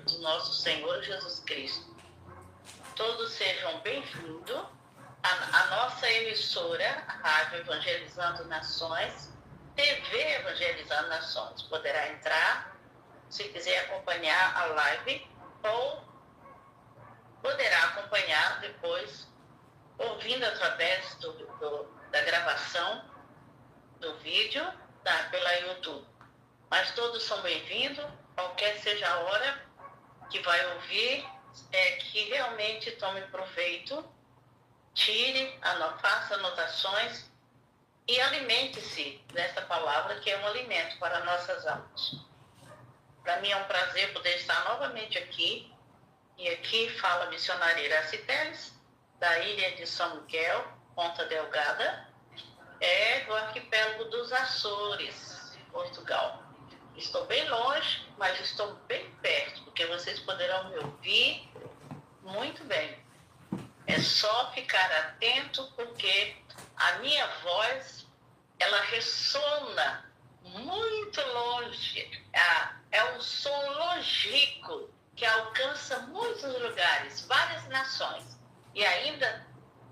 do nosso Senhor Jesus Cristo. Todos sejam bem-vindos à nossa emissora, a Rádio Evangelizando Nações, TV Evangelizando Nações. Poderá entrar, se quiser acompanhar a live, ou poderá acompanhar depois, ouvindo através da gravação do vídeo pela YouTube. Mas todos são bem-vindos, qualquer seja a hora que vai ouvir, que realmente tome proveito, tire, faça anotações e alimente-se dessa palavra que é um alimento para nossas almas. Para mim é um prazer poder estar novamente aqui, e aqui fala a missionária Iraci Teles, da ilha de São Miguel, Ponta Delgada, do arquipélago dos Açores, Portugal. Estou bem longe, mas estou bem perto, porque vocês poderão me ouvir muito bem. É só ficar atento, porque a minha voz, ela ressona muito longe. É um som longínquo que alcança muitos lugares, várias nações. E ainda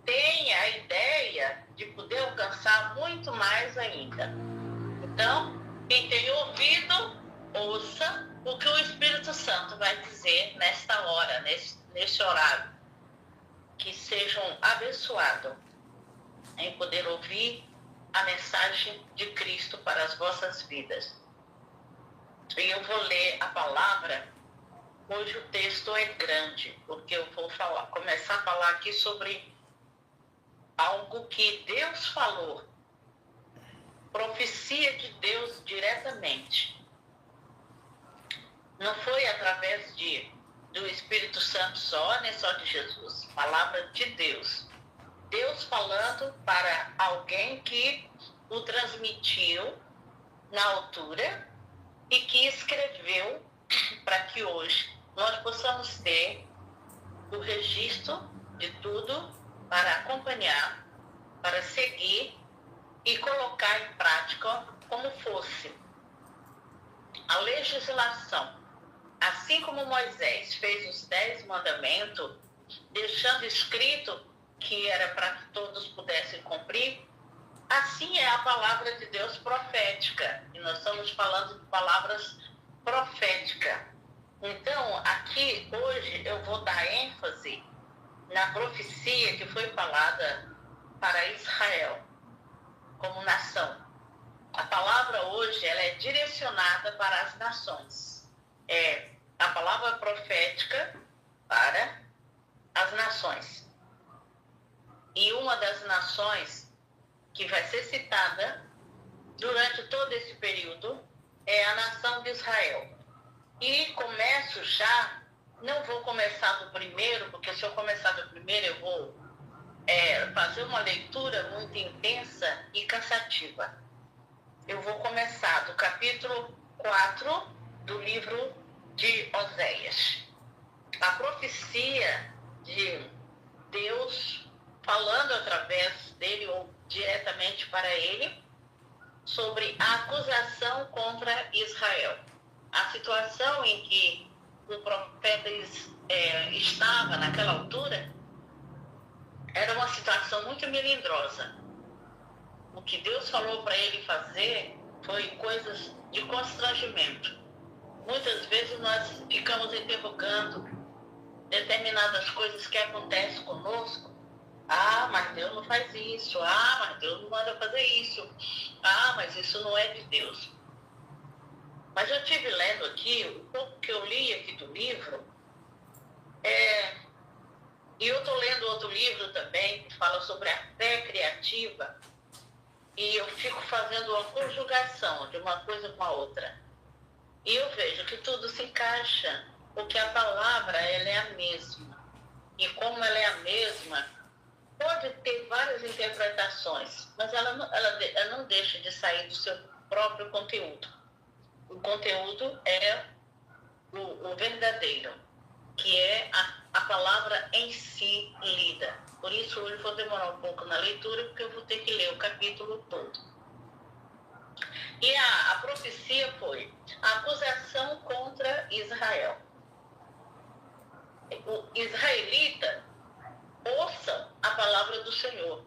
tem a ideia de poder alcançar muito mais ainda. Então, quem tem ouvido, ouça o que o Espírito Santo vai dizer nesta hora, neste horário. Que sejam abençoados em poder ouvir a mensagem de Cristo para as vossas vidas. E eu vou ler a palavra. Hoje o texto é grande, porque eu vou começar a falar aqui sobre algo que Deus falou, profecia de Deus diretamente. Não foi através do Espírito Santo só, nem só de Jesus, palavra de Deus. Deus falando para alguém que o transmitiu na altura e que escreveu para que hoje nós possamos ter o registro de tudo para acompanhar, para seguir e colocar em prática como fosse a legislação. Assim como Moisés fez os 10 mandamentos, deixando escrito que era para que todos pudessem cumprir, assim é a palavra de Deus profética. E nós estamos falando de palavras proféticas. Então, aqui, hoje, eu vou dar ênfase na profecia que foi falada para Israel, como nação. A palavra hoje, ela é direcionada para as nações. É a palavra profética para as nações. E uma das nações que vai ser citada durante todo esse período é a nação de Israel. E começo já, não vou começar do primeiro, porque se eu começar do primeiro eu vou fazer uma leitura muito intensa e cansativa. Eu vou começar do capítulo 4 do livro de Oséias. A profecia de Deus falando através dele ou diretamente para ele sobre a acusação contra Israel. A situação em que o profeta estava naquela altura era uma situação muito melindrosa. O que Deus falou para ele fazer foi coisas de constrangimento. Muitas vezes nós ficamos interrogando determinadas coisas que acontecem conosco. Ah, mas Deus não faz isso. Ah, mas Deus não manda fazer isso. Ah, mas isso não é de Deus. Mas eu estive lendo aqui, o pouco que eu li aqui do livro, e eu estou lendo outro livro também, que fala sobre a fé criativa, e eu fico fazendo uma conjugação de uma coisa com a outra. E eu vejo que tudo se encaixa, porque a palavra ela é a mesma. E como ela é a mesma, pode ter várias interpretações, mas ela não deixa de sair do seu próprio conteúdo. O conteúdo é o verdadeiro, que é a palavra em si lida. Por isso, hoje vou demorar um pouco na leitura, porque eu vou ter que ler o capítulo todo. E a profecia foi a acusação contra Israel. o israelita ouçam a palavra do Senhor.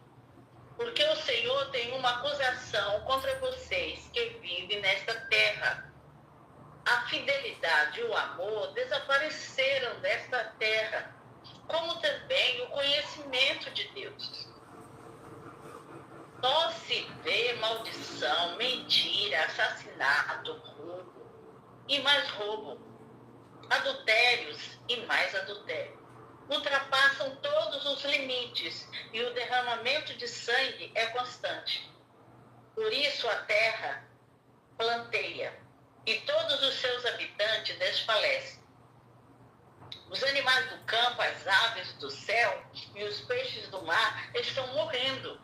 Porque o Senhor tem uma acusação contra vocês que vivem nesta terra. A fidelidade e o amor desapareceram desta terra, como também o conhecimento de Deus. Só se vê maldição, mentira, assassinato, roubo e mais roubo, adultérios e mais adultério. Ultrapassam todos os limites e o derramamento de sangue é constante. Por isso a terra planteia e todos os seus habitantes desfalecem. Os animais do campo, as aves do céu e os peixes do mar estão morrendo,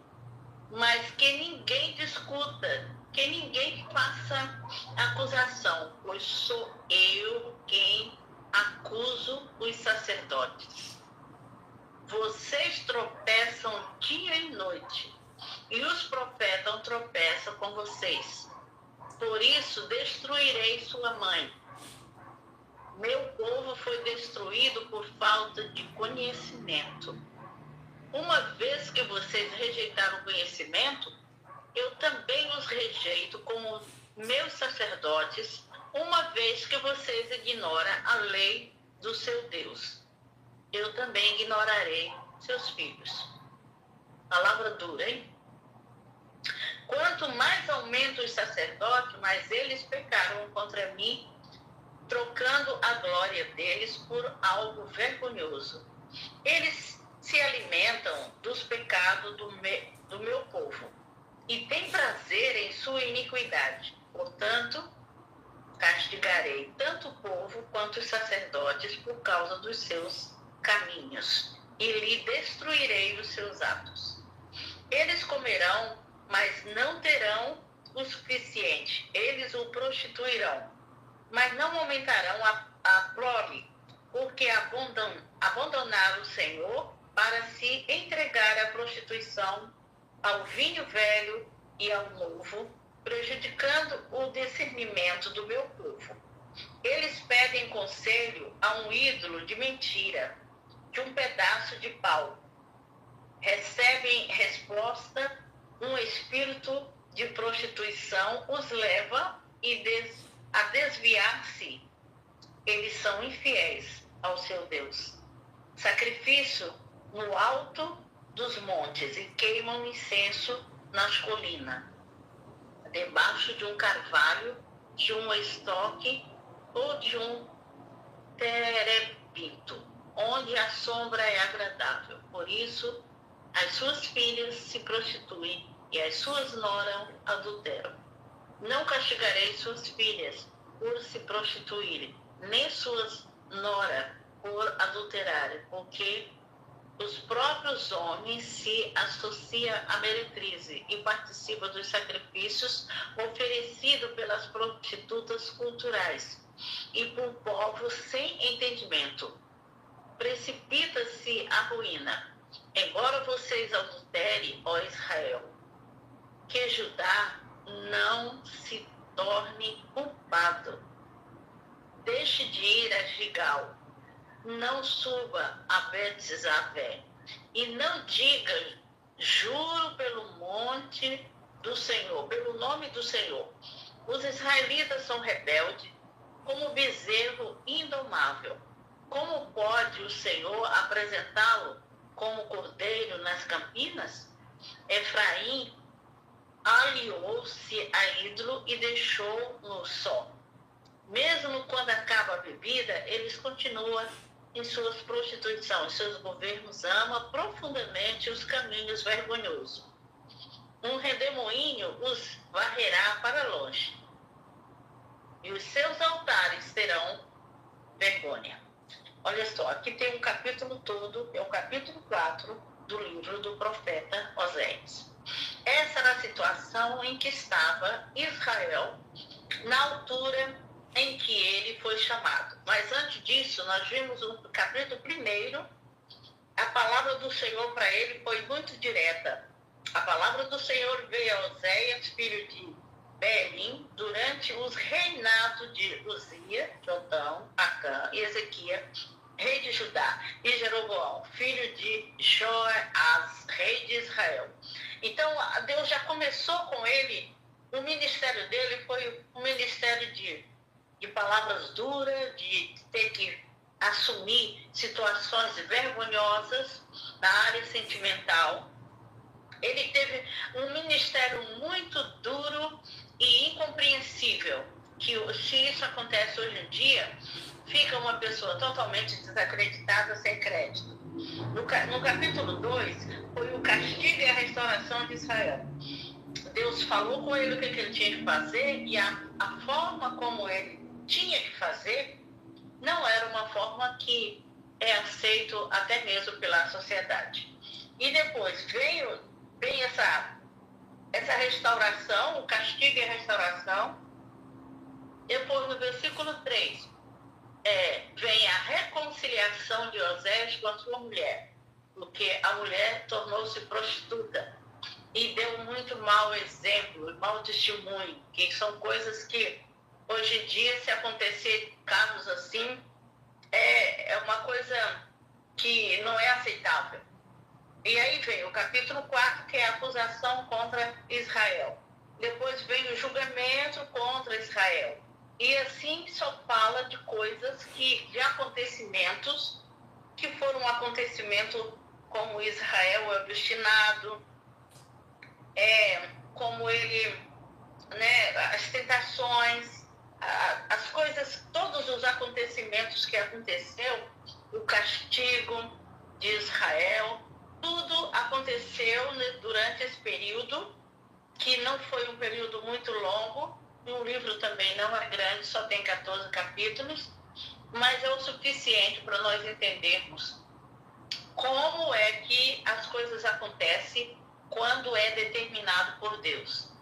mas que ninguém discuta, que ninguém faça acusação, pois sou eu quem acuso os sacerdotes. Vocês tropeçam dia e noite, e os profetas tropeçam com vocês. Por isso destruirei sua mãe. Meu povo foi destruído por falta de conhecimento. Uma vez que vocês rejeitaram o conhecimento, eu também os rejeito como meus sacerdotes, uma vez que vocês ignoram a lei do seu Deus. Eu também ignorarei seus filhos. Palavra dura, hein? Quanto mais aumento os sacerdotes, mais eles pecaram contra mim, trocando a glória deles por algo vergonhoso. Eles se alimentam dos pecados do meu povo e têm prazer em sua iniquidade. Portanto, castigarei tanto o povo quanto os sacerdotes por causa dos seus caminhos e lhe destruirei os seus atos. Eles comerão, mas não terão o suficiente. Eles o prostituirão, mas não aumentarão a prole, porque abandonaram o Senhor para se entregar à prostituição, ao vinho velho e ao novo, prejudicando o discernimento do meu povo. Eles pedem conselho a um ídolo de mentira, de um pedaço de pau. Recebem resposta, um espírito de prostituição os leva a desviar-se. Eles são infiéis ao seu Deus. Sacrifício no alto dos montes e queimam incenso nas colinas, debaixo de um carvalho, de um estoque ou de um terebinto, onde a sombra é agradável. Por isso, as suas filhas se prostituem e as suas noras adulteram. Não castigarei suas filhas por se prostituírem, nem suas noras por adulterarem, porque os próprios homens se associam à meretriz e participam dos sacrifícios oferecidos pelas prostitutas culturais e por povos sem entendimento. Precipita-se a ruína. Embora vocês adulterem, ó Israel, que Judá não se torne culpado. Deixe de ir a Gigal, não suba a Bet-Zavé, e não diga, juro pelo monte do Senhor, pelo nome do Senhor. Os israelitas são rebeldes, como bezerro indomável. Como pode o Senhor apresentá-lo como cordeiro nas campinas? Efraim aliou-se a ídolo e deixou-no só. Mesmo quando acaba a bebida, eles continuam em suas prostituições. Seus governos amam profundamente os caminhos vergonhosos. Um redemoinho os varrerá para longe, e os seus altares terão vergonha. Olha só, aqui tem um capítulo todo, é o capítulo 4 do livro do profeta Oséias. Essa era a situação em que estava Israel na altura em que ele foi chamado. Mas antes disso, nós vimos no capítulo 1, a palavra do Senhor para ele foi muito direta. A palavra do Senhor veio a Oséias, filho de Berim, durante os reinados de Uzias, Jotão, Acã e Ezequias, rei de Judá, e Jeroboão, filho de Joás, rei de Israel. Então, Deus já começou com ele, o ministério dele foi um ministério de palavras duras, de ter que assumir situações vergonhosas na área sentimental. Ele teve um ministério muito duro e incompreensível, que se isso acontece hoje em dia, fica uma pessoa totalmente desacreditada, sem crédito. No capítulo 2, foi o castigo e a restauração de Israel. Deus falou com ele o que ele tinha que fazer, e a forma como ele tinha que fazer não era uma forma que é aceito até mesmo pela sociedade. E depois vem essa restauração, o castigo e a restauração. Depois, no versículo 3, vem a reconciliação de Osés com a sua mulher, porque a mulher tornou-se prostituta e deu muito mau exemplo, mau testemunho, que são coisas que hoje em dia, se acontecer casos assim, é uma coisa que não é aceitável. E aí vem o capítulo 4, que é a acusação contra Israel. Depois vem o julgamento contra Israel. E assim só fala de coisas de acontecimentos que foram um acontecimento como Israel é obstinado, como ele, as tentações, as coisas, todos os acontecimentos que aconteceu, o castigo de Israel, tudo aconteceu durante esse período, que não foi um período muito longo, e o livro também não é grande, só tem 14 capítulos, mas é o suficiente para nós entendermos como é que as coisas acontecem quando é determinado por Deus.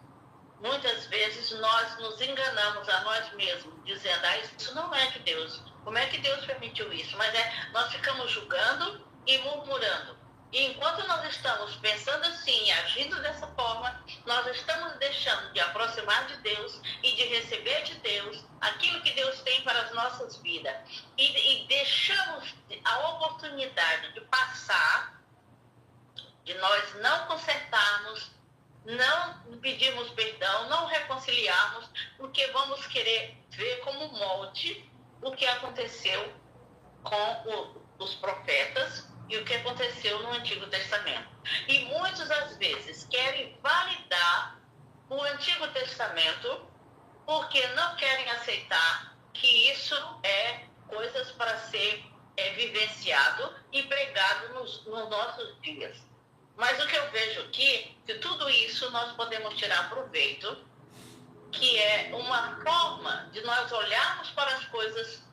Muitas vezes nós nos enganamos a nós mesmos, dizendo, isso não é de Deus. Como é que Deus permitiu isso? Mas nós ficamos julgando e murmurando. E enquanto nós estamos pensando assim, agindo dessa forma, nós estamos deixando de aproximar de Deus e de receber de Deus aquilo que Deus tem para as nossas vidas. E deixamos a oportunidade de passar, de nós não consertarmos, não pedirmos perdão, não reconciliarmos, porque vamos querer ver como molde o que aconteceu com os profetas e o que aconteceu no Antigo Testamento. E muitas das vezes querem validar o Antigo Testamento porque não querem aceitar que isso é coisas para ser vivenciado e pregado nos nossos dias. Mas o que eu vejo aqui, que tudo isso nós podemos tirar proveito, que é uma forma de nós olharmos para as coisas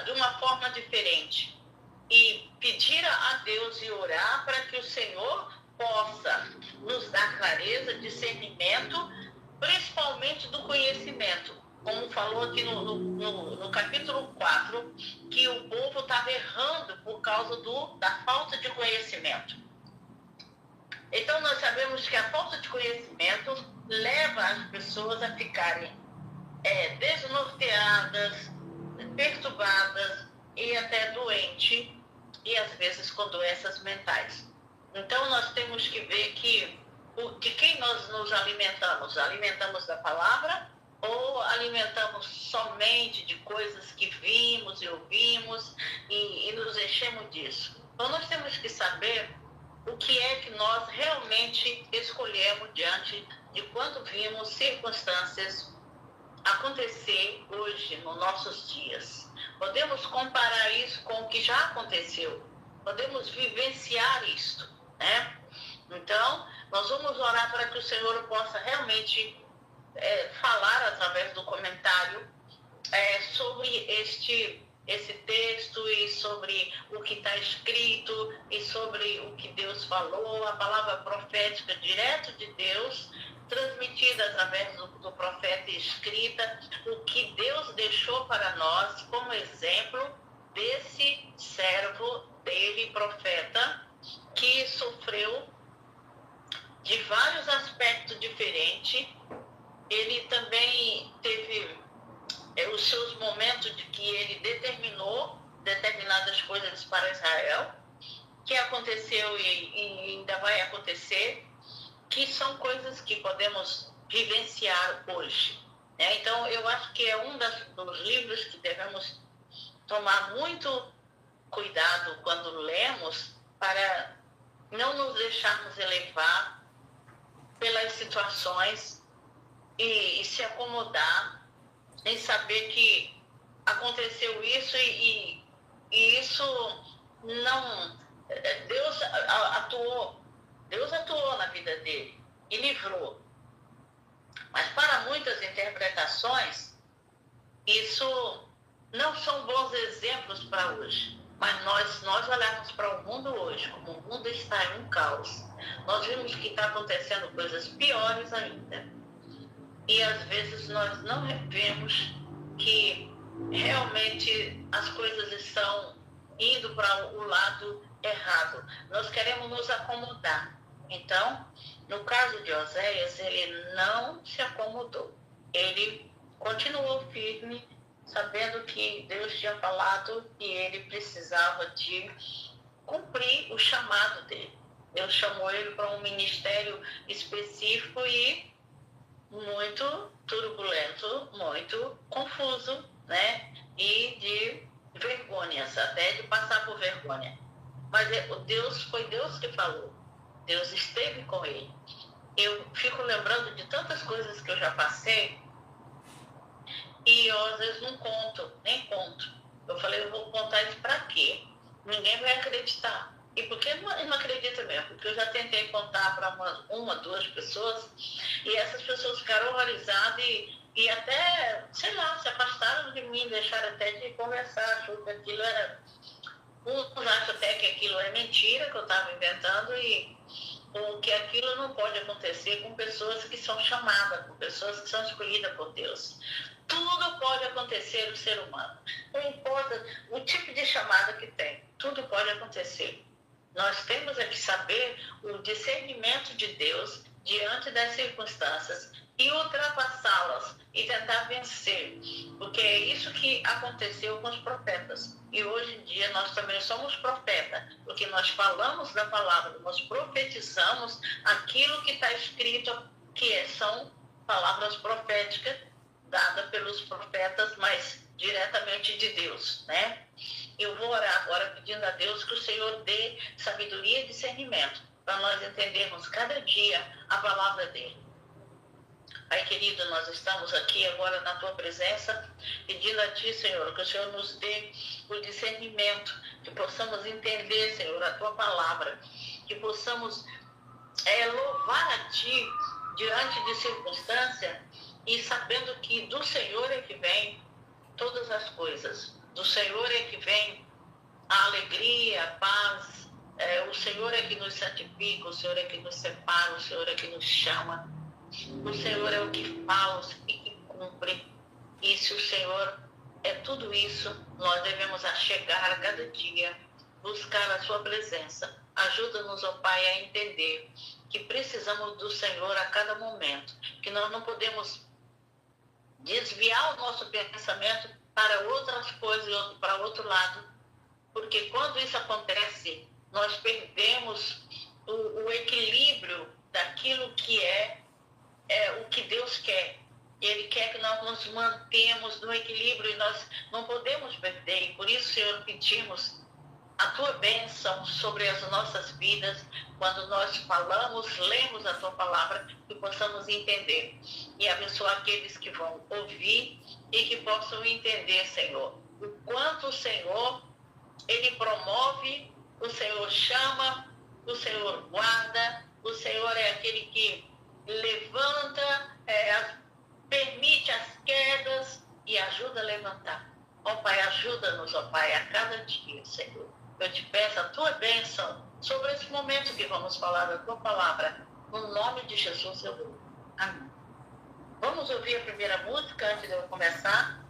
de uma forma diferente e pedir a Deus e orar para que o Senhor possa nos dar clareza, discernimento, principalmente do conhecimento. Como falou aqui no capítulo 4, que o povo estava errando por causa da falta de conhecimento. Então, nós sabemos que a falta de conhecimento leva as pessoas a ficarem desnorteadas, perturbadas e até doentes, e às vezes com doenças mentais. Então, nós temos que ver de quem nós nos alimentamos. Alimentamos da palavra ou alimentamos somente de coisas que vimos e ouvimos e nos enchemos disso? Então, nós temos que saber o que é que nós realmente escolhemos diante de quando vimos circunstâncias acontecer hoje, nos nossos dias. Podemos comparar isso com o que já aconteceu. Podemos vivenciar isto, né? Então, nós vamos orar para que o Senhor possa realmente falar através do comentário sobre esse texto e sobre o que está escrito e sobre o que Deus falou, a palavra profética direto de Deus, transmitida através do profeta e escrita, o que Deus deixou para nós como exemplo desse servo dele, profeta, que sofreu de vários aspectos diferentes. Ele também teve os seus momentos de que ele determinou determinadas determinadas coisas para Israel, que aconteceu e ainda vai acontecer, que são coisas que podemos vivenciar hoje. Né? Então, eu acho que é dos livros que devemos tomar muito cuidado quando lemos, para não nos deixarmos elevar pelas situações e se acomodar em saber que aconteceu isso e isso não... Deus atuou na vida dele e livrou. Mas para muitas interpretações, isso não são bons exemplos para hoje. Mas nós olharmos para o mundo hoje, como o mundo está em um caos, nós vimos que está acontecendo coisas piores ainda. E às vezes nós não vemos que realmente as coisas estão indo para o lado errado. Nós queremos nos acomodar. Então, no caso de Oséias, ele não se acomodou. Ele continuou firme, sabendo que Deus tinha falado e ele precisava de cumprir o chamado dele. Deus chamou ele para um ministério específico e muito turbulento, muito confuso, né? E de vergonhas, até de passar por vergonha. Mas foi Deus que falou. Deus esteve com ele. Eu fico lembrando de tantas coisas que eu já passei e eu às vezes não conto, nem conto. Eu falei, eu vou contar isso para quê? Ninguém vai acreditar. E por que não acredita mesmo? Porque eu já tentei contar para uma, duas pessoas e essas pessoas ficaram horrorizadas e até, sei lá, se afastaram de mim, deixaram até de conversar, achou que aquilo era... Uns acham até que aquilo é mentira, que eu estava inventando, ou que aquilo não pode acontecer com pessoas que são chamadas, com pessoas que são escolhidas por Deus. Tudo pode acontecer no ser humano. Não importa o tipo de chamada que tem, tudo pode acontecer. Nós temos é que saber o discernimento de Deus diante das circunstâncias e ultrapassá-las e tentar vencer. Porque é isso que aconteceu com os profetas. E hoje em dia nós também somos profetas, porque nós falamos da palavra, nós profetizamos aquilo que está escrito, que são palavras proféticas dadas pelos profetas, mas diretamente de Deus, né? Eu vou orar agora pedindo a Deus que o Senhor dê sabedoria e discernimento para nós entendermos cada dia a palavra dele. Pai querido, nós estamos aqui agora na tua presença, pedindo a ti, Senhor, que o Senhor nos dê o discernimento, que possamos entender, Senhor, a tua palavra, que possamos louvar a ti diante de circunstância e sabendo que do Senhor é que vem todas as coisas. Do Senhor é que vem a alegria, a paz. O Senhor é que nos santifica, o Senhor é que nos separa, o Senhor é que nos chama. O Senhor é o que fala e que cumpre. E se o Senhor é tudo isso, nós devemos chegar a cada dia, buscar a sua presença. Ajuda-nos, ó Pai, a entender que precisamos do Senhor a cada momento, que nós não podemos desviar o nosso pensamento para outras coisas, para outro lado, porque quando isso acontece, nós perdemos o equilíbrio daquilo que é o que Deus quer. Ele quer que nós nos mantemos no equilíbrio e nós não podemos perder. E por isso, Senhor, pedimos a tua bênção sobre as nossas vidas, quando nós falamos, lemos a tua palavra, que possamos entender e abençoar aqueles que vão ouvir e que possam entender, Senhor, o quanto o Senhor, ele promove, o Senhor chama, o Senhor guarda, o Senhor é aquele que levanta, permite as quedas e ajuda a levantar. Ó Pai, ajuda-nos, ó Pai, a cada dia, Senhor. Eu te peço a tua bênção sobre esse momento que vamos falar da tua palavra. No nome de Jesus eu dou. Amém. Vamos ouvir a primeira música antes de eu começar?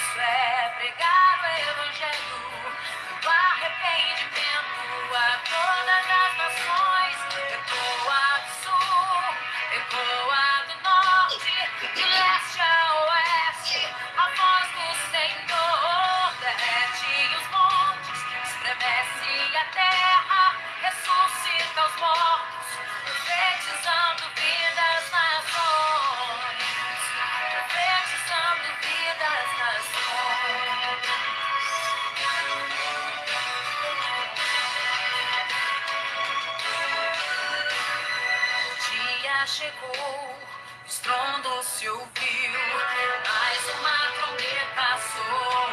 compromisso é pregar o Evangelho do arrependimento a todas as nações. Ecoa do sul, ecoa do norte, de leste a oeste, a voz do Senhor derrete os montes, estremece a terra, ressuscita os mortos, profetizando vidas nações, profetizando vidas nações. O dia chegou, o estrondo se ouviu, mais uma trombeta soou.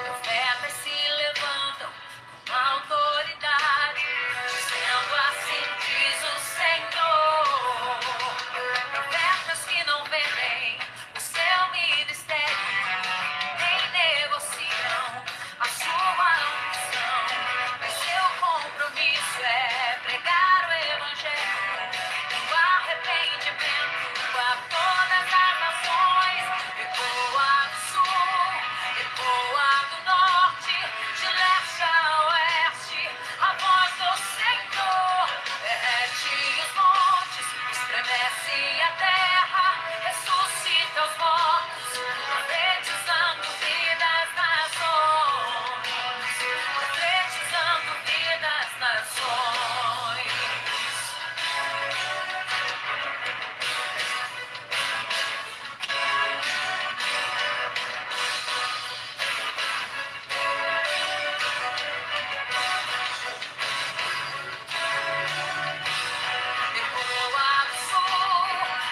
Profetas se levantam com autoridade, dizendo assim diz o Senhor. Profetas que não vendem o seu ministério, nem negociam a sua unção, mas seu compromisso é pregar o Evangelho do arrependimento a todas as nações. Ecoa do sul, ecoa do norte, de leste a oeste, a voz do Senhor derrete os montes, estremece a terra, ressuscita os mortos, profetizando vidas nações, profetizando vidas nações. Ecoa do sul,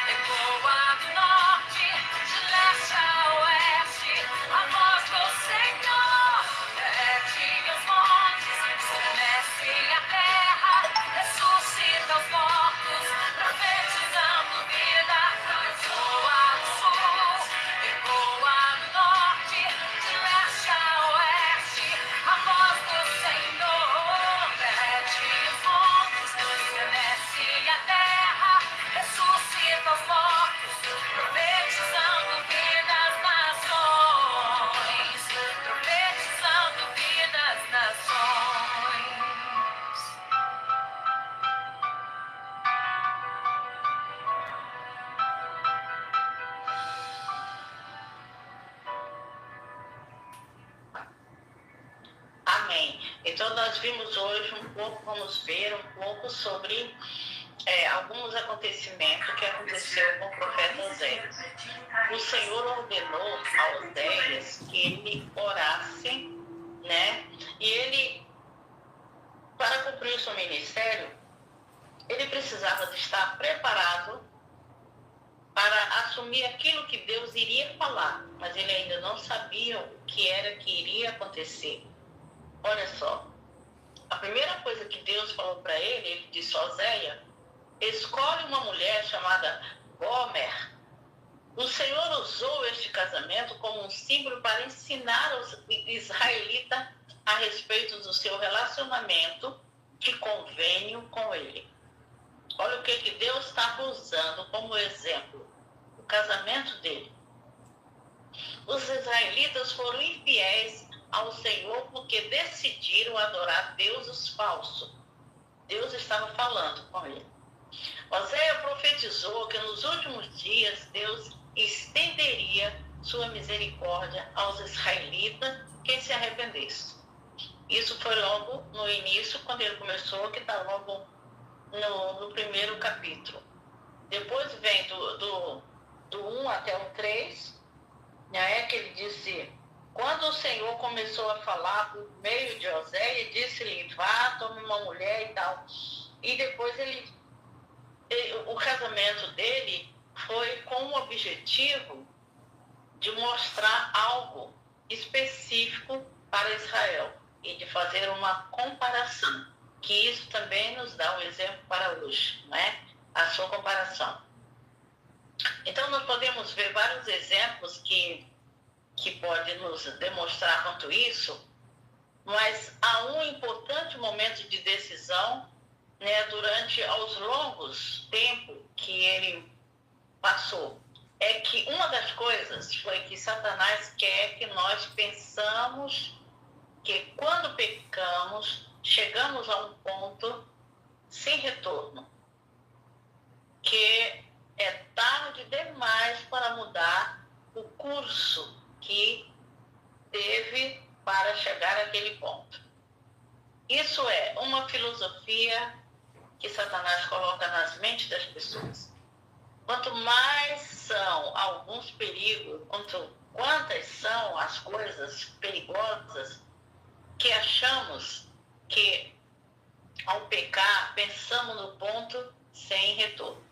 ecoa do norte, de leste a oeste, a voz do Senhor derrete os montes, estremece a terra, ressuscita os mortos, profetizando vida. Ecoa do sul, ecoa do norte, de leste a oeste, a voz do Senhor derrete os montes, estremece a terra, ressuscita os mortos, profetizando vidas nações, profetizando vidas nações. Amém. Então nós vimos hoje vamos ver um pouco sobre alguns acontecimentos que aconteceu com o profeta Oséias. O Senhor ordenou a Oséias que ele orasse, né? E ele, para cumprir o seu ministério, ele precisava de estar preparado para assumir aquilo que Deus iria falar, mas ele ainda não sabia o que era que iria acontecer. Olha só, a primeira coisa que Deus falou para ele disse: Oséias, escolhe uma mulher chamada Gomer. O Senhor usou este casamento como um símbolo para ensinar os israelitas a respeito do seu relacionamento de convênio com ele. Olha o que Deus estava usando como exemplo, o casamento dele. Os israelitas foram infiéis ao Senhor porque decidiram adorar deuses falsos. Deus estava falando com ele. Oséias profetizou que nos últimos dias Deus estenderia sua misericórdia aos israelitas que se arrependessem. Isso foi logo no início, quando ele começou, que está logo no primeiro capítulo. Depois vem do 1 até o 3, né, que ele disse: quando o Senhor começou a falar por meio de Oséias, disse-lhe: vá, tome uma mulher e tal. E depois o casamento dele foi com o objetivo de mostrar algo específico para Israel e de fazer uma comparação, que isso também nos dá um exemplo para hoje, não é? A sua comparação. Então, nós podemos ver vários exemplos que podem nos demonstrar quanto isso, mas há um importante momento de decisão, né, durante os longos tempos que ele passou. é que uma das coisas foi que Satanás quer que nós pensamos que quando pecamos, chegamos a um ponto sem retorno, que é tarde demais para mudar o curso que teve para chegar àquele ponto. Isso é uma filosofia que Satanás coloca nas mentes das pessoas. Quanto mais são alguns perigos, quantas são as coisas perigosas que achamos que ao pecar pensamos no ponto sem retorno.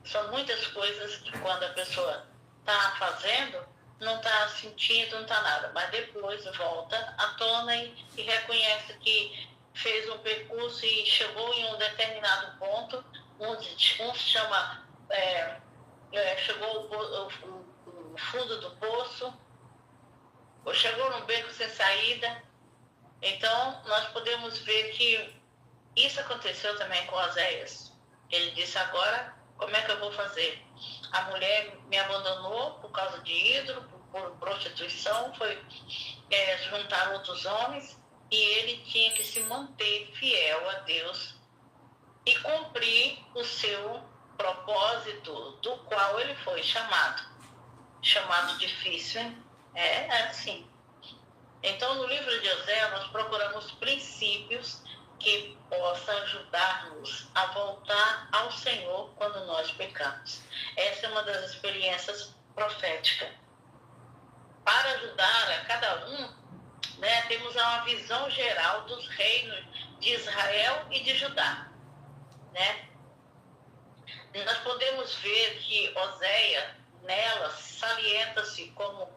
São muitas coisas que quando a pessoa está fazendo, não está sentindo, não está nada, mas depois volta à tona e reconhece que fez um percurso e chegou em um determinado ponto, um se chama, chegou o fundo do poço, ou chegou num beco sem saída. Então, nós podemos ver que isso aconteceu também com Oséias. Ele disse, agora, como é que eu vou fazer? A mulher me abandonou por causa de ídolo, por prostituição, foi juntar outros homens, e ele tinha que se manter fiel a Deus e cumprir o seu propósito do qual ele foi chamado. Chamado difícil, hein? É assim. Então, no livro de Oséias, nós procuramos princípios que possam ajudar-nos a voltar ao Senhor quando nós pecamos. Essa é uma das experiências proféticas. Para ajudar a cada um, temos uma visão geral dos reinos de Israel e de Judá. Nós podemos ver que Oséias, nela, salienta-se como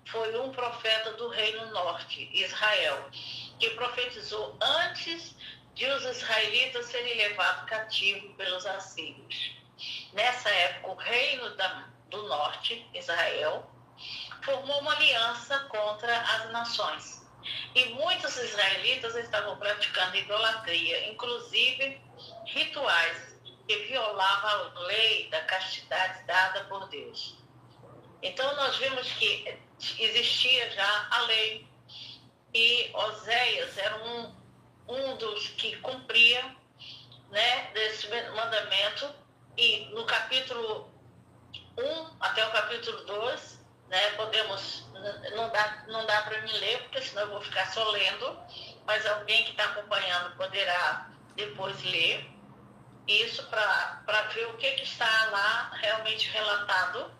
foi um profeta do reino norte, Israel, que profetizou antes de os israelitas serem levados cativos pelos assírios. Nessa época, o reino do norte, Israel, formou uma aliança contra as nações. E muitos israelitas estavam praticando idolatria, inclusive rituais que violavam a lei da castidade dada por Deus. Então, nós vimos que existia já a lei e Oséias era um dos que cumpria desse mandamento. E no capítulo 1 até o capítulo 2, não dá para me ler, porque senão eu vou ficar só lendo, mas alguém que está acompanhando poderá depois ler isso para ver o que está lá realmente relatado.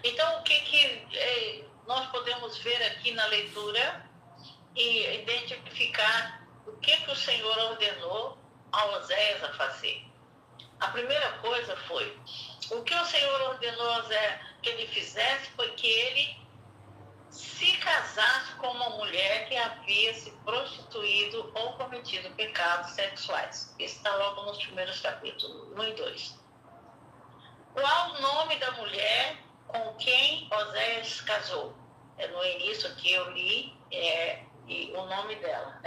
Então, o que nós podemos ver aqui na leitura e identificar o que o Senhor ordenou a Oséias a fazer? A primeira coisa foi, o que o Senhor ordenou a Oséias que ele fizesse foi que ele se casasse com uma mulher que havia se prostituído ou cometido pecados sexuais. Isso está logo nos primeiros capítulos 1 e 2. Qual o nome da mulher com quem Oséias casou? No início aqui eu li e o nome dela,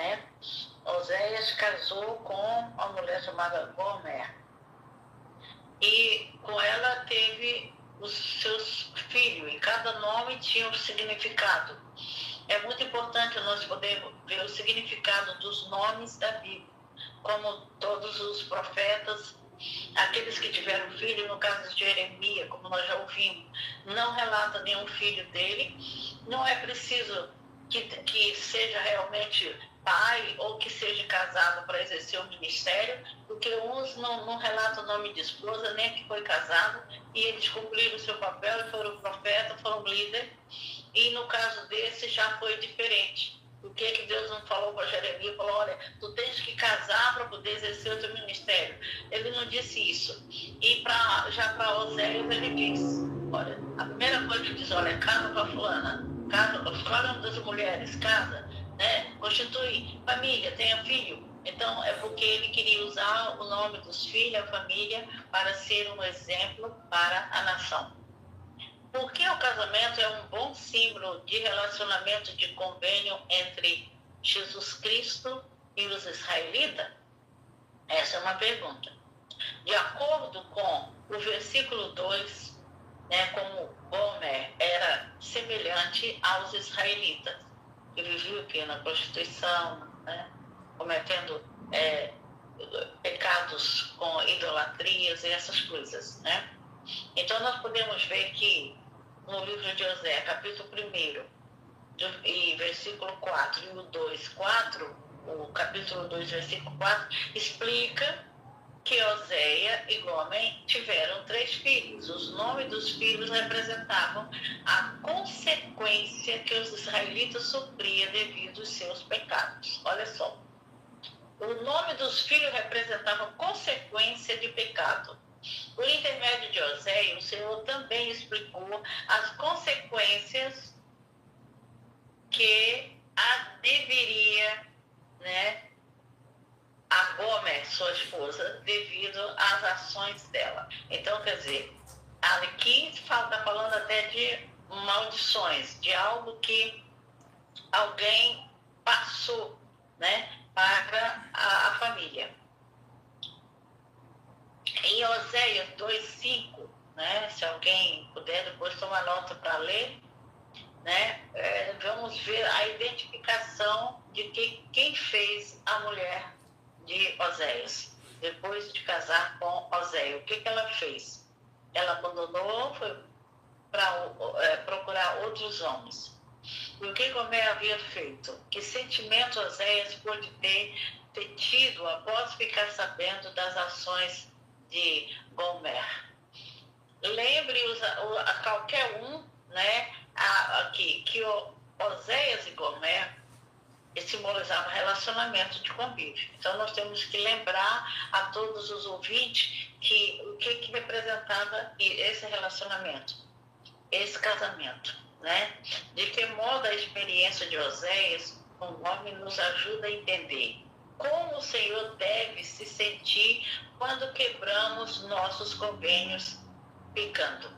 Oséias casou com uma mulher chamada Gomer. E com ela teve os seus filhos, e cada nome tinha um significado. É muito importante nós podermos ver o significado dos nomes da Bíblia, como todos os profetas, aqueles que tiveram filho, no caso de Jeremias, como nós já ouvimos, não relata nenhum filho dele. Não é preciso que seja realmente pai ou que seja casado para exercer o ministério, porque uns não relatam o nome de esposa, nem que foi casado, e eles cumpriram o seu papel e foram profetas, foram líderes. E no caso desse já foi diferente. O que Deus não falou para Jeremias? Falou, olha, tu tens que casar para poder exercer o teu ministério. Ele não disse isso. E já para Oséias ele disse, olha, a primeira coisa ele diz, olha, casa com a fulana, fala das mulheres, casa, constitui família, tenha filho. Então, é porque ele queria usar o nome dos filhos, a família, para ser um exemplo para a nação. Porque o casamento é um bom símbolo de relacionamento de convênio entre Jesus Cristo e os israelitas? Essa é uma pergunta. De acordo com o versículo 2, né, como Gomer era semelhante aos israelitas, que viviam aqui na prostituição, né, cometendo pecados com idolatrias e essas coisas, né? Então nós podemos ver que no livro de Oséias, capítulo 1, e versículo 4, e o 2, 4, o capítulo 2, versículo 4, explica que Oséias e Gomer tiveram 3 filhos. Os nomes dos filhos representavam a consequência que os israelitas sofriam devido aos seus pecados. Olha só. O nome dos filhos representava consequência de pecado. Por intermédio de Oséias, o Senhor também explicou as consequências que deveria, né, a Gomer, sua esposa, devido às ações dela. Então, quer dizer, aqui está falando até de maldições, de algo que alguém passou, né, para a família. Em Oséias 2:5, né, se alguém puder depois tomar nota para ler, né, vamos ver a identificação de quem fez a mulher de Oséias, depois de casar com Oséias. O que ela fez? Ela abandonou, foi para procurar outros homens. E o que Gomer havia feito? Que sentimento Oséias pôde ter tido após ficar sabendo das ações de Gomer? Lembre a qualquer um, né, aqui, que Oséias e Gomer simbolizavam relacionamento de convívio. Então nós temos que lembrar a todos os ouvintes que o que representava esse relacionamento, esse casamento, né? De que modo a experiência de Oséias com o homem nos ajuda a entender como o Senhor deve se sentir quando quebramos nossos convênios pecando.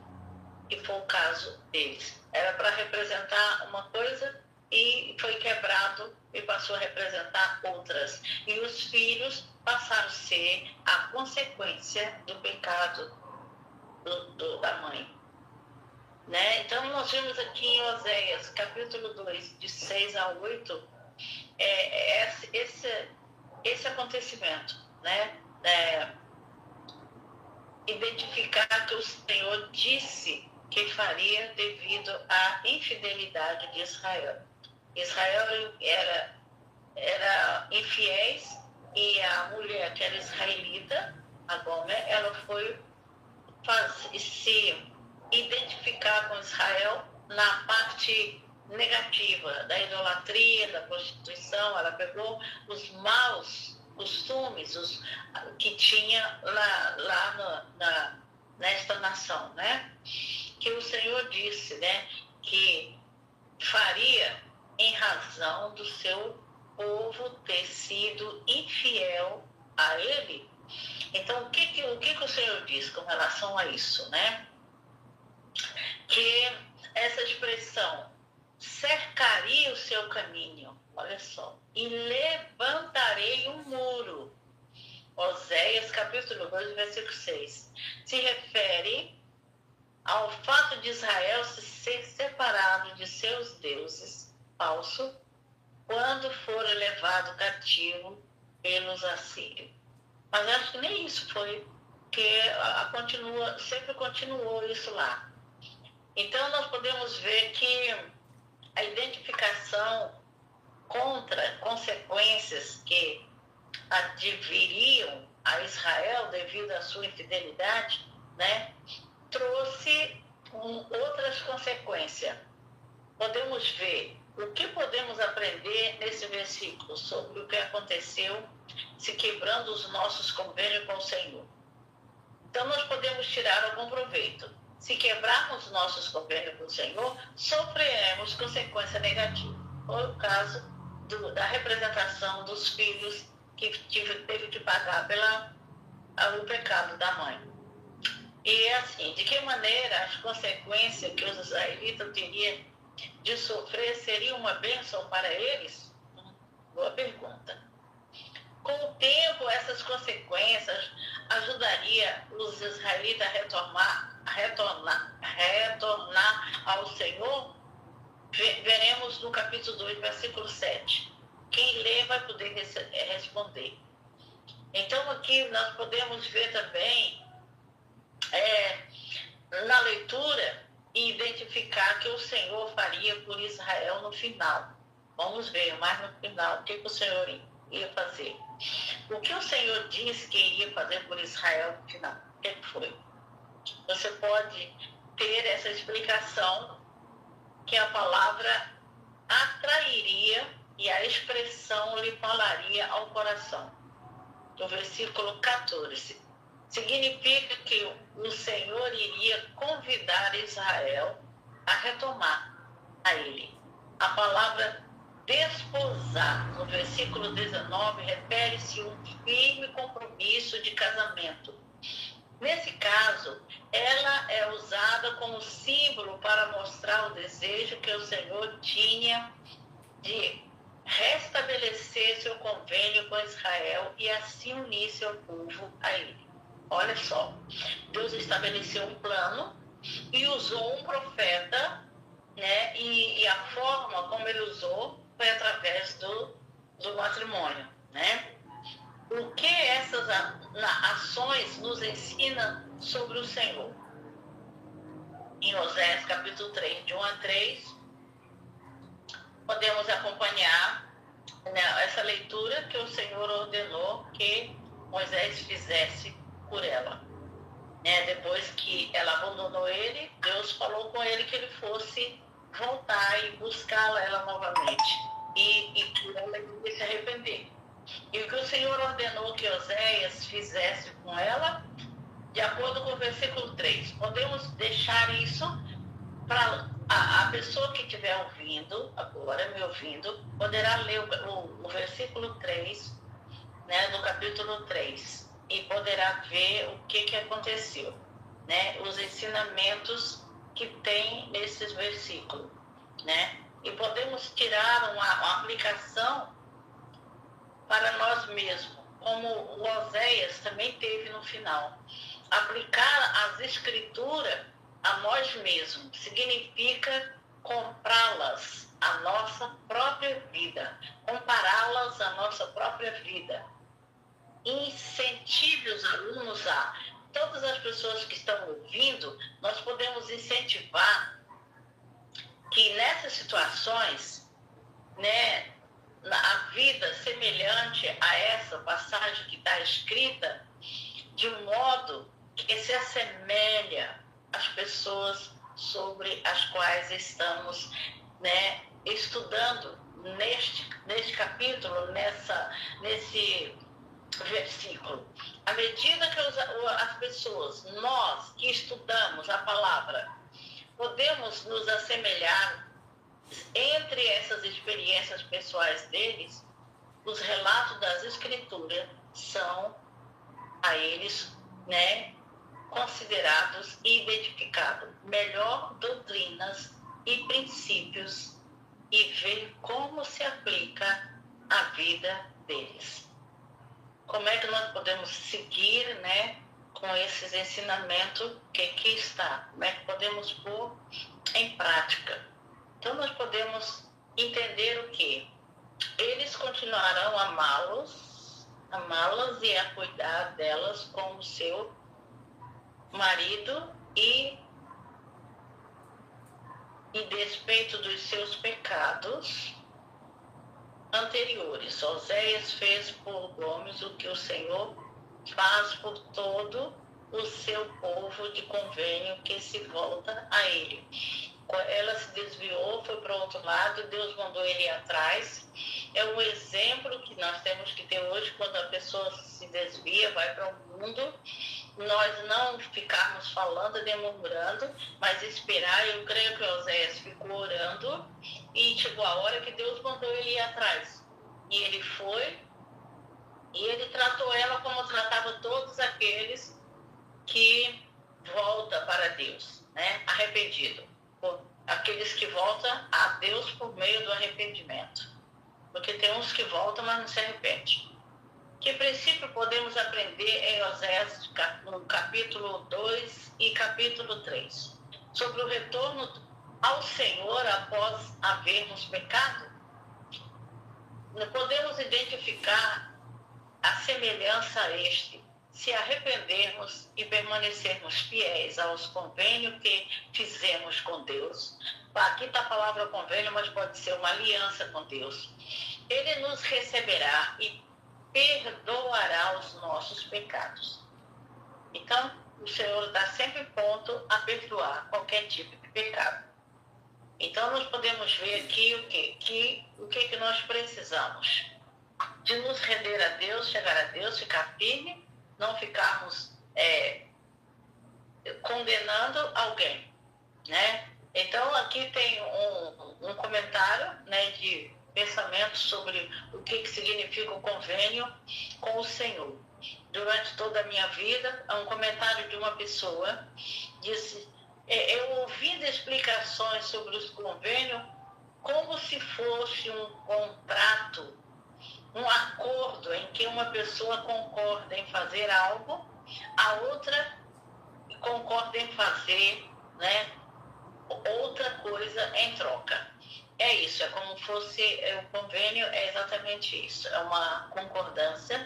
E foi o caso deles. Era para representar uma coisa e foi quebrado e passou a representar outras. E os filhos passaram a ser a consequência do pecado da mãe. Né? Então, nós vimos aqui em Oséias, capítulo 2, de 6 a 8, esse acontecimento, né? Identificar que o Senhor disse que faria devido à infidelidade de Israel. Israel era infiéis e a mulher que era israelita, a Gomer, ela foi se identificar com Israel na parte negativa da idolatria, da prostituição. Ela pegou os maus costumes que tinha lá nesta nação, né? Que o Senhor disse, né, que faria em razão do seu povo ter sido infiel a ele. Então, o que o Senhor diz com relação a isso, né? Que essa expressão cercaria o seu caminho, olha só, e levantarei um muro. Oséias, capítulo 2, versículo 6. Se refere ao fato de Israel se ser separado de seus deuses falsos quando for levado cativo pelos assírios. Mas acho que nem isso foi, que sempre continuou isso lá. Então nós podemos ver que a identificação contra consequências que adviriam a Israel devido à sua infidelidade, né, trouxe outras consequências. Podemos ver o que podemos aprender nesse versículo sobre o que aconteceu se quebrando os nossos convênios com o Senhor. Então nós podemos tirar algum proveito. Se quebrarmos nossos convênios com o Senhor, sofreremos consequência negativa. Foi o caso da representação dos filhos que teve que pagar pelo pecado da mãe. E assim, de que maneira as consequências que os israelitas teriam de sofrer seria uma bênção para eles? Boa pergunta. Com o tempo, essas consequências ajudaria os israelitas a retornar ao Senhor? Veremos no capítulo 2, versículo 7. Quem lê vai poder responder. Então, aqui nós podemos ver também, na leitura, e identificar que o Senhor faria por Israel no final. Vamos ver mais no final o que o Senhor ia fazer. O que o Senhor disse que iria fazer por Israel no final? O que foi? Você pode ter essa explicação que a palavra atrairia e a expressão lhe falaria ao coração. No versículo 14. Significa que o Senhor iria convidar Israel a retomar a ele. A palavra desposar, no versículo 19, refere-se a um firme compromisso de casamento. Nesse caso, ela é usada como símbolo para mostrar o desejo que o Senhor tinha de restabelecer seu convênio com Israel e assim unir seu povo a ele. Olha só, Deus estabeleceu um plano e usou um profeta, né? E a forma como ele usou foi através do matrimônio, né? O que essas ações nos ensinam sobre o Senhor? Em Oséias capítulo 3, de 1 a 3, podemos acompanhar, né, essa leitura que o Senhor ordenou que Moisés fizesse por ela. Né? Depois que ela abandonou ele, Deus falou com ele que ele fosse voltar e buscá-la ela novamente. E que ela ia se arrepender. E o que o Senhor ordenou que Oséias fizesse com ela, de acordo com o versículo 3. Podemos deixar isso para a pessoa que estiver ouvindo, agora me ouvindo, poderá ler o versículo 3, né, do capítulo 3, e poderá ver o que aconteceu, né, os ensinamentos que tem nesses versículos, né, e podemos tirar uma aplicação para nós mesmos, como o Oséias também teve no final. Aplicar as escrituras a nós mesmos significa comprá-las à nossa própria vida, compará-las à nossa própria vida. Incentive os alunos a... Todas as pessoas que estão ouvindo, nós podemos incentivar que nessas situações, né, a vida semelhante a essa passagem que está escrita, de um modo que se assemelha às pessoas sobre as quais estamos, né, estudando neste capítulo, nesse versículo. À medida que as pessoas, nós que estudamos a palavra, podemos nos assemelhar entre essas experiências pessoais deles, os relatos das escrituras são a eles, né, considerados e identificados melhor doutrinas e princípios e ver como se aplica a vida deles. Como é que nós podemos seguir, né, com esses ensinamentos que aqui está? Como é que podemos pôr em prática? Então, nós podemos entender o quê? Eles continuarão a amá-las e a cuidar delas como seu marido e despeito dos seus pecados anteriores. Oséias fez por Gomes o que o Senhor faz por todo o seu povo de convênio que se volta a ele. Ela se desviou, foi para o outro lado, Deus mandou ele ir atrás. É um exemplo que nós temos que ter hoje, quando a pessoa se desvia, vai para o mundo, nós não ficarmos falando nem murmurando, mas esperar. Eu creio que Oséias ficou orando e chegou a hora que Deus mandou ele ir atrás. E ele foi, e ele tratou ela como tratava todos aqueles que voltam para Deus, né? Arrependido. Aqueles que voltam a Deus por meio do arrependimento. Porque tem uns que voltam, mas não se arrependem. Que princípio podemos aprender em Oséias, no capítulo 2 e capítulo 3, sobre o retorno ao Senhor após havermos pecado? Podemos identificar a semelhança a este, se arrependermos e permanecermos fiéis aos convênios que fizemos com Deus. Aqui está a palavra convênio, mas pode ser uma aliança com Deus. Ele nos receberá e perdoará os nossos pecados. Então, o Senhor dá sempre ponto a perdoar qualquer tipo de pecado. Então, nós podemos ver aqui o que nós precisamos. De nos render a Deus, chegar a Deus, ficar firme, não ficarmos condenando alguém, né? Então, aqui tem um comentário, né, de pensamento sobre o que significa o convênio com o Senhor. Durante toda a minha vida, um comentário de uma pessoa disse: eu ouvindo explicações sobre os convênios como se fosse um contrato, um acordo em que uma pessoa concorda em fazer algo, a outra concorda em fazer, né, outra coisa em troca. É isso, é como fosse o convênio, é exatamente isso, é uma concordância,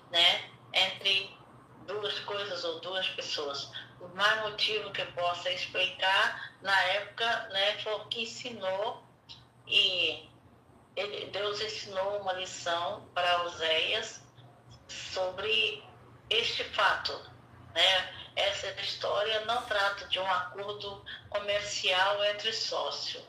né, entre duas coisas ou duas pessoas. O mais motivo que eu possa explicar, na época, né, foi o que ensinou, e Deus ensinou uma lição para Oséias sobre este fato, né? Essa história não trata de um acordo comercial entre sócios.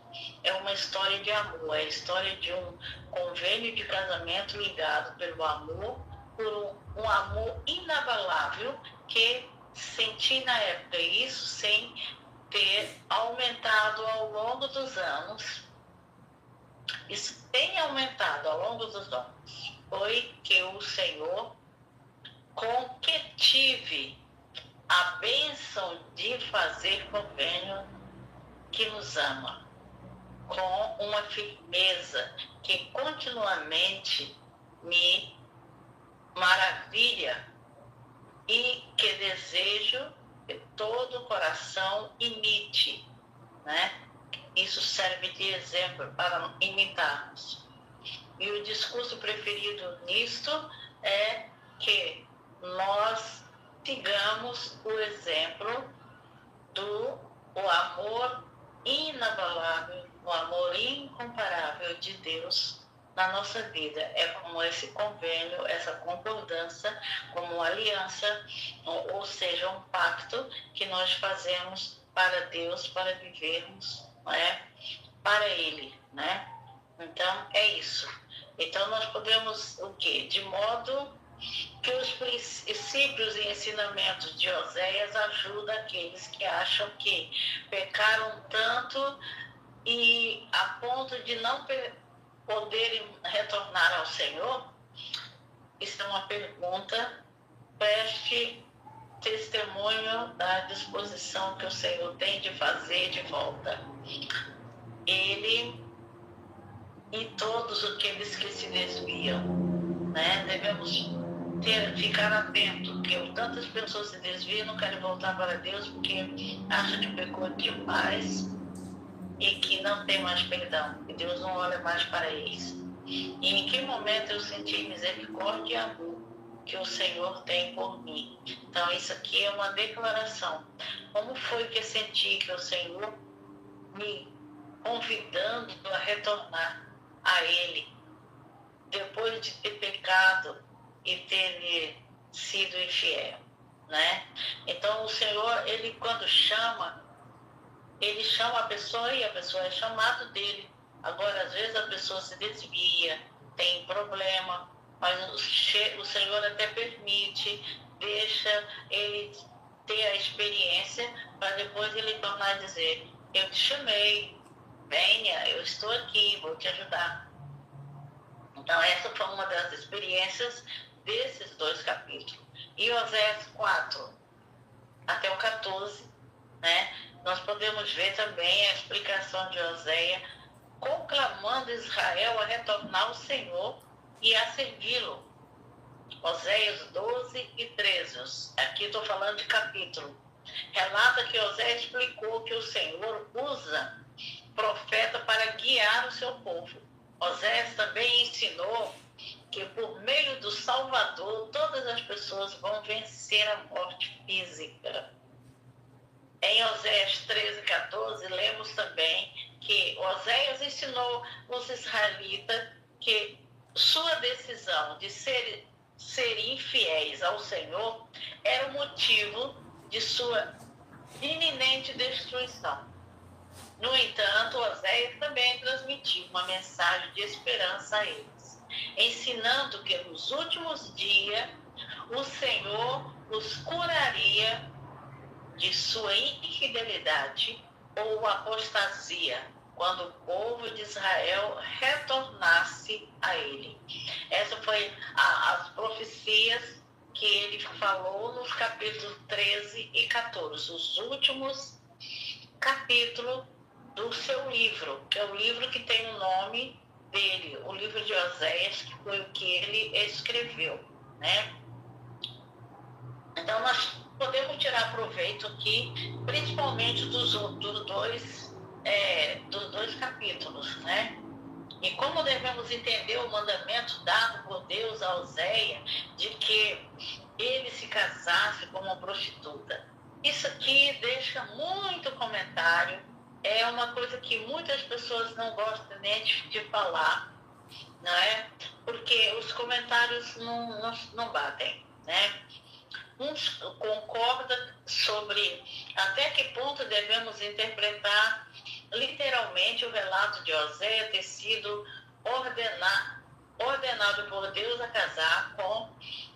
É uma história de amor, é a história de um convênio de casamento ligado pelo amor, por um amor inabalável que senti na época, isso sem ter aumentado ao longo dos anos. Isso tem aumentado ao longo dos anos. Foi que o Senhor, com que tive a bênção de fazer convênio, que nos ama, com uma firmeza que continuamente me maravilha e que desejo que todo o coração imite, né? Isso serve de exemplo para imitarmos. E o discurso preferido nisto é que nós sigamos o exemplo do amor inabalável, o amor incomparável de Deus na nossa vida. É como esse convênio, essa concordância, como uma aliança, ou seja, um pacto que nós fazemos para Deus, para vivermos, não é? Para Ele, né? Então, é isso. Então, nós podemos, o quê? De modo que os princípios e ensinamentos de Oséias ajudam aqueles que acham que pecaram tanto e a ponto de não poderem retornar ao Senhor. Isso é uma pergunta. Preste testemunho da disposição que o Senhor tem de fazer de volta. Ele e todos aqueles que se desviam, né? Devemos ficar atentos, porque tantas pessoas se desviam, não querem voltar para Deus porque acham que pecou demais e que não tem mais perdão, que Deus não olha mais para eles. E em que momento eu senti misericórdia e amor que o Senhor tem por mim? Então isso aqui é uma declaração. Como foi que eu senti que o Senhor me convidando a retornar a Ele, depois de ter pecado e ter sido infiel, né? Então o Senhor, Ele quando chama, Ele chama a pessoa e a pessoa é chamada dEle. Agora, às vezes a pessoa se desvia, tem problema, mas o Senhor até permite, deixa ele ter a experiência para depois Ele tornar a dizer: eu te chamei, venha, eu estou aqui, vou te ajudar. Então, essa foi uma das experiências desses dois capítulos. E Oséias 4 até o 14, né? Nós podemos ver também a explicação de Oséias conclamando Israel a retornar ao Senhor e a servi-lo. Oséias 12 e 13. Aqui estou falando de capítulo. Relata que Oséias explicou que o Senhor usa profeta para guiar o seu povo. Oséias também ensinou que por meio do Salvador todas as pessoas vão vencer a morte física. Em Oséias 13, 14, lemos também que Oséias ensinou os israelitas que sua decisão de serem infiéis ao Senhor era o motivo de sua iminente destruição. No entanto, Oséias também transmitiu uma mensagem de esperança a eles, ensinando que nos últimos dias o Senhor os curaria de sua infidelidade ou apostasia, quando o povo de Israel retornasse a ele. Essas foram as profecias que ele falou nos capítulos 13 e 14, os últimos capítulos do seu livro, que é o livro que tem o nome dele, o livro de Oséias, que foi o que ele escreveu, né? Então, nós podemos tirar proveito aqui, principalmente dos dois capítulos, né? E como devemos entender o mandamento dado por Deus a Oséias de que ele se casasse com uma prostituta. Isso aqui deixa muito comentário, é uma coisa que muitas pessoas não gostam nem de falar, não é? Porque os comentários não batem, né? Uns concordam sobre até que ponto devemos interpretar literalmente o relato de Oséias ter sido ordenado por Deus a casar com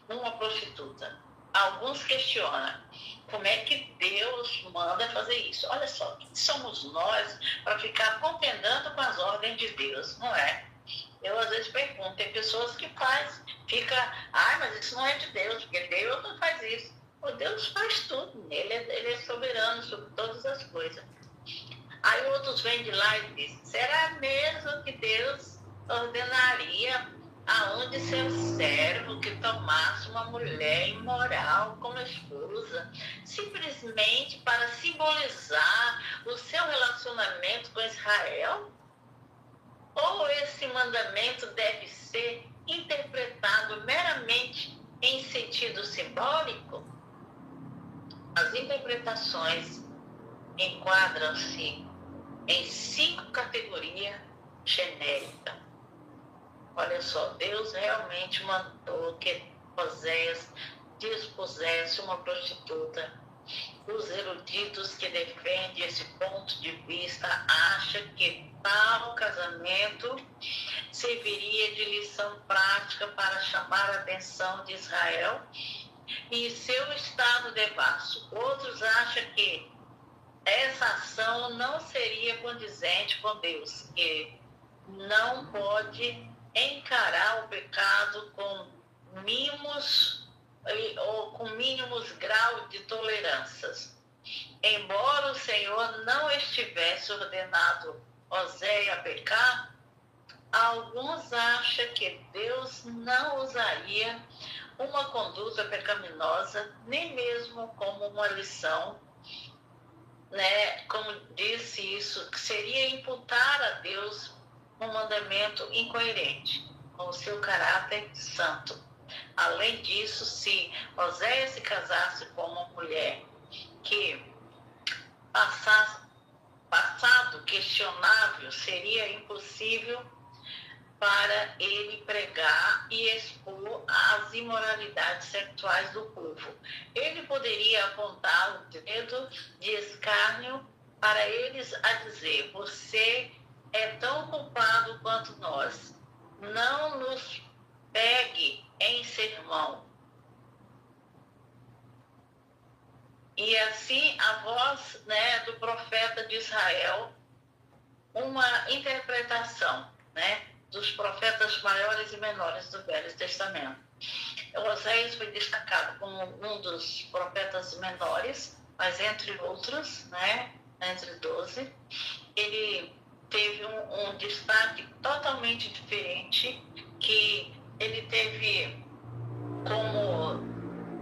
uma prostituta. Alguns questionam como é que Deus manda fazer isso. Olha só, quem somos nós para ficar contendendo com as ordens de Deus, não é? Eu às vezes pergunto, tem pessoas que mas isso não é de Deus, porque Deus não faz isso. O Deus faz tudo, ele é soberano sobre todas as coisas. Aí outros vêm de lá e dizem, será mesmo que Deus ordenaria aonde seu servo que tomasse uma mulher imoral como esposa, simplesmente para simbolizar o seu relacionamento com Israel? Ou esse mandamento deve ser interpretado meramente em sentido simbólico? As interpretações enquadram-se em 5 categorias genéricas. Olha só, Deus realmente mandou que Oséias dispusesse uma prostituta. Os eruditos que defendem esse ponto de vista acham que tal casamento serviria de lição prática para chamar a atenção de Israel e seu estado devasso. Outros acham que essa ação não seria condizente com Deus, que não pode encarar o pecado com mínimos graus de tolerâncias. Embora o Senhor não estivesse ordenado Oséias a pecar, alguns acham que Deus não usaria uma conduta pecaminosa, nem mesmo como uma lição, né? Como disse isso, que seria imputar a Deus um mandamento incoerente com o seu caráter santo. Além disso, se Oséias se casasse com uma mulher que passado questionável, seria impossível para ele pregar e expor as imoralidades sexuais do povo. Ele poderia apontar o dedo de escárnio para eles a dizer, você é tão culpado quanto nós. Não nos pegue em sermão. E assim, a voz, né, do profeta de Israel, uma interpretação, né, dos profetas maiores e menores do Velho Testamento. Oséias foi destacado como um dos profetas menores, mas entre outros, né, entre 12, ele teve um destaque totalmente diferente, que ele teve como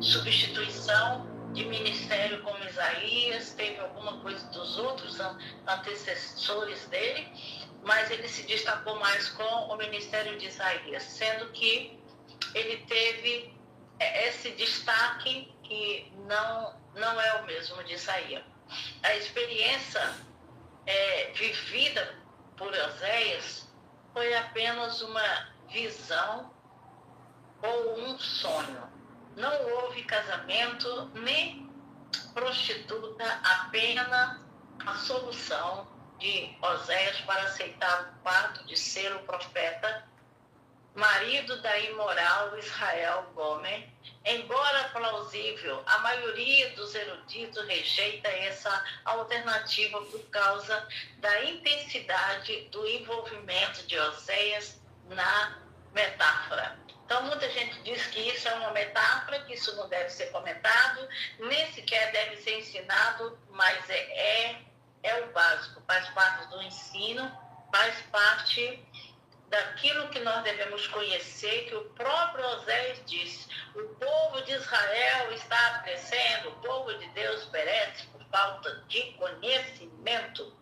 substituição de ministério como Isaías, teve alguma coisa dos outros antecessores dele, mas ele se destacou mais com o ministério de Isaías, sendo que ele teve esse destaque que não é o mesmo de Isaías. A experiência vivida por Oséias foi apenas uma visão ou um sonho. Não houve casamento nem prostituta, apenas a solução de Oséias para aceitar o pacto de ser o profeta, marido da imoral Israel Gomer. Embora plausível, a maioria dos eruditos rejeita essa alternativa por causa da intensidade do envolvimento de Oséias na metáfora. Então, muita gente diz que isso é uma metáfora, que isso não deve ser comentado, nem sequer deve ser ensinado, mas é o básico, faz parte do ensino, faz parte daquilo que nós devemos conhecer, que o próprio Oséias disse: o povo de Israel está perecendo, o povo de Deus perece por falta de conhecimento.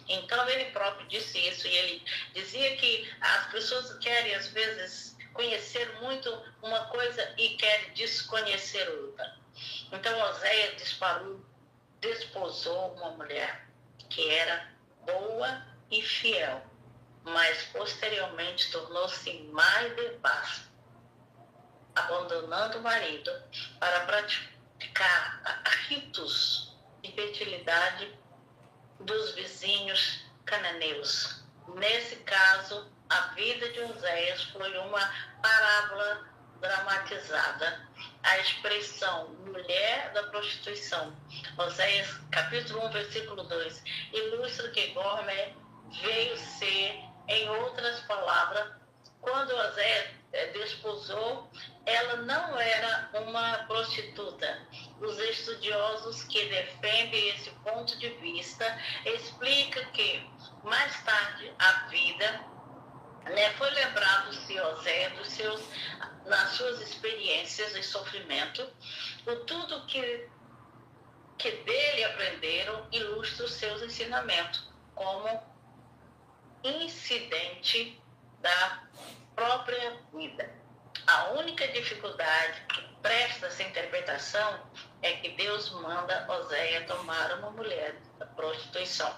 Então, ele próprio disse isso, e ele dizia que as pessoas querem, às vezes, conhecer muito uma coisa e querem desconhecer outra. Então, Oséias desposou uma mulher que era boa e fiel, mas posteriormente tornou-se mais devassa, abandonando o marido para praticar ritos de fertilidade dos vizinhos cananeus. Nesse caso, a vida de Oséias foi uma parábola dramatizada. A expressão mulher da prostituição, Oséias capítulo 1, versículo 2, ilustra que Gomer veio ser, em outras palavras, quando Oséias desposou, ela não era uma prostituta. Os estudiosos que defendem esse ponto de vista explicam que, mais tarde, a vida foi lembrado-se Oséias nas suas experiências de sofrimento, por tudo que dele aprenderam, ilustra os seus ensinamentos, como incidente da própria vida. A única dificuldade que presta essa interpretação é que Deus manda Oséias tomar uma mulher da prostituição.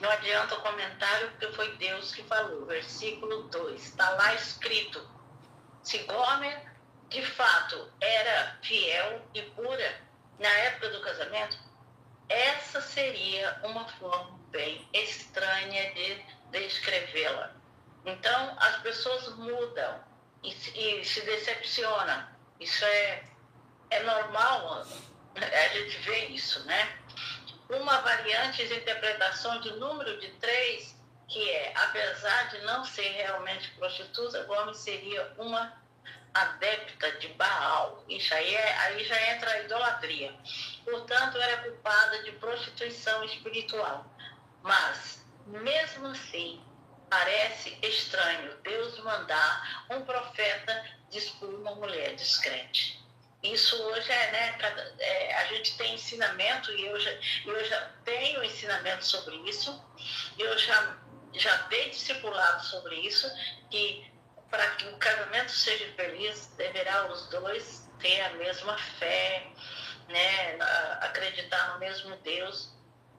Não adianta o comentário, porque foi Deus que falou. Versículo 2, está lá escrito: se Gomer de fato era fiel e pura na época do casamento, essa seria uma forma bem estranha de descrevê-la. Então, as pessoas mudam e se decepcionam. Isso é normal, a gente vê isso, né? Uma variante de interpretação de número de 3, que é, apesar de não ser realmente prostituta, Gomer seria uma adepta de Baal. Isso aí já entra a idolatria. Portanto, era culpada de prostituição espiritual. Mas, mesmo assim, parece estranho Deus mandar um profeta dispor uma mulher descrente. Isso hoje a gente tem ensinamento, e eu já tenho ensinamento sobre isso, eu já dei discipulado sobre isso, que para que o casamento seja feliz, deverá os dois ter a mesma fé, né, acreditar no mesmo Deus.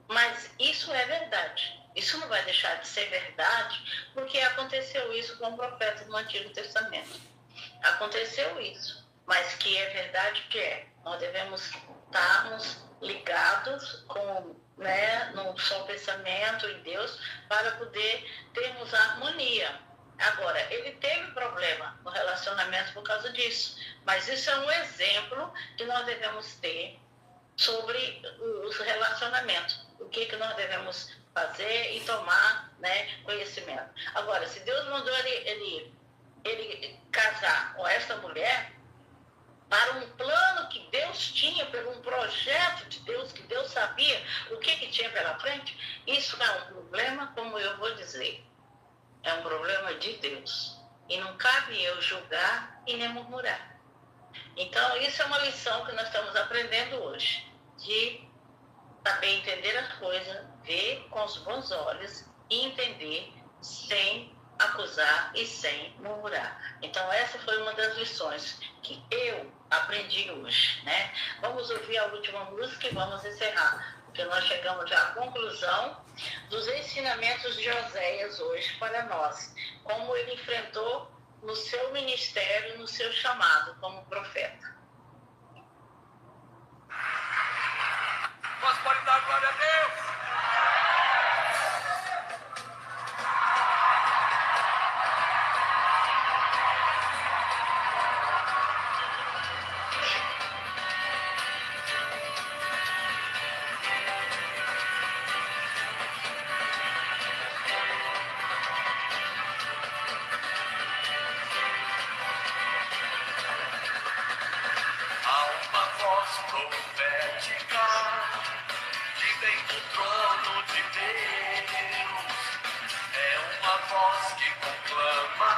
Mas isso é verdade. Isso não vai deixar de ser verdade, porque aconteceu isso com o profeta no Antigo Testamento. Aconteceu isso, mas que é verdade que é. Nós devemos estarmos ligados num só pensamento em Deus, para poder termos harmonia. Agora, ele teve problema no relacionamento por causa disso, mas isso é um exemplo que nós devemos ter sobre os relacionamentos. O que nós devemos fazer e tomar, conhecimento. Agora, se Deus mandou ele casar com essa mulher, para um plano que Deus tinha, por um projeto de Deus, que Deus sabia o que tinha pela frente, isso é um problema, como eu vou dizer, é um problema de Deus. E não cabe eu julgar e nem murmurar. Então, isso é uma lição que nós estamos aprendendo hoje, de saber entender as coisas, ver com os bons olhos e entender sem acusar e sem murmurar. Então, essa foi uma das lições que eu aprendi hoje, né? Vamos ouvir a última música e vamos encerrar, porque nós chegamos já à conclusão dos ensinamentos de Oséias hoje para nós, como ele enfrentou no seu ministério, no seu chamado como profeta. Nós podemos dar glória a Deus. Há uma voz profética que vem do trono de Deus. É uma voz que conclama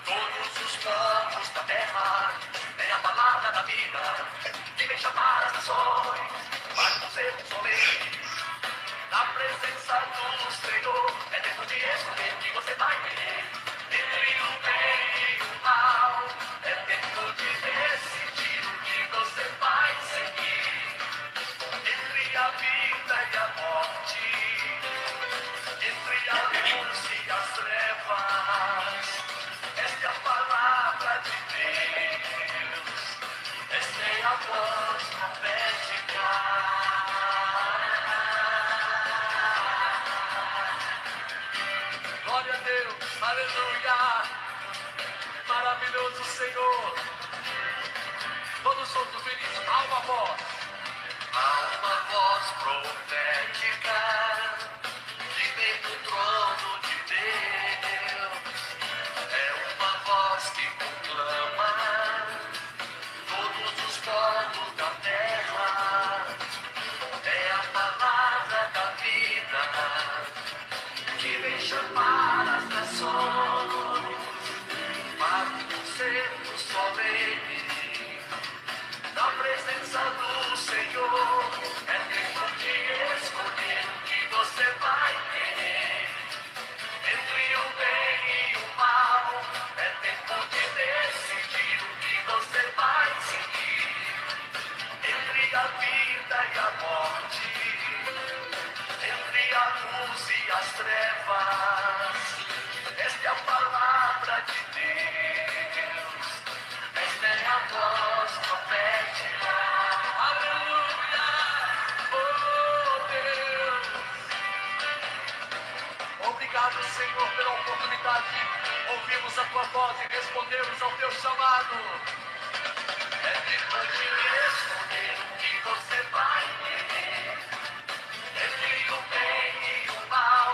todos os povos da terra. É a palavra da vida que vem chamar as nações para os erros solenes. Na presença do Senhor é tempo de escolher que você vai ter. Entre o bem e o mal é tempo de decidir o que você vai seguir. Entre a vida e a morte, entre a luz e as trevas, esta é a palavra de Deus, esta é a voz profética. Glória a Deus, aleluia, maravilhoso Senhor. Todos juntos felizes, há uma voz profética que vem do trono de Deus. É uma voz que conclama todos os povos da terra. É a palavra da vida que vem chamar as nações para um centro solene. Na presença do Senhor é tempo de escolher o que você vai querer. Entre o bem e o mal é tempo de decidir o que você vai seguir. Entre a vida e a morte, entre a luz e as trevas, esta é a palavra de Deus, esta é a voz profética. Aleluia, oh Deus. Obrigado, Senhor, pela oportunidade de ouvirmos a tua voz e respondermos ao teu chamado. É tempo de escolher o que você vai querer. Entre o bem e o mal,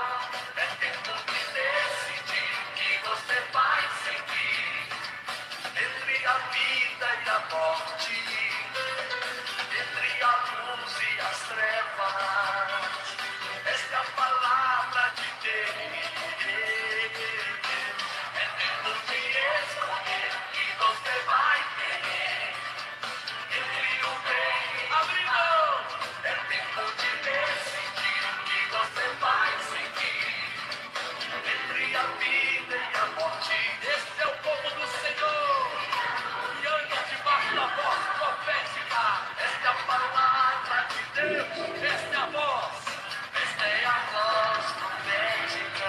é tempo de decidir o que você vai seguir. Entre a vida e a morte, entre a luz e as trevas, esta é a palavra de Deus. É tempo de escolher o que você vai querer. Entre o bem, abrir mão, é tempo de decidir o que você vai seguir. Entre a vida e a morte, este é o povo do Senhor, que anda debaixo da voz profética. Esta é a palavra de Deus, esta é a voz, esta é a voz profética.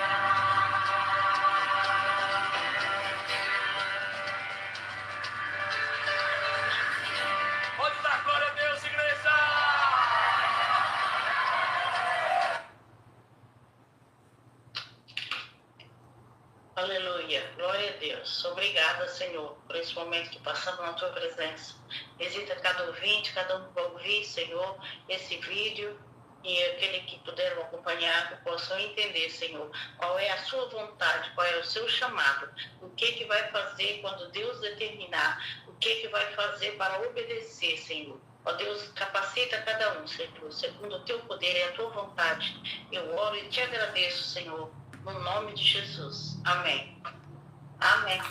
Pode dar glória a Deus, igreja! Aleluia, glória a Deus. Obrigada, Senhor, por esse momento que passamos na tua presença. Visita cada ouvinte, cada um que vai ouvir, Senhor, esse vídeo, e aquele que puderam acompanhar, que possam entender, Senhor, qual é a sua vontade, qual é o seu chamado, o que vai fazer quando Deus determinar, o que vai fazer para obedecer, Senhor. Ó Deus, capacita cada um, Senhor, segundo o teu poder e a tua vontade. Eu oro e te agradeço, Senhor, no nome de Jesus. Amém. Amém.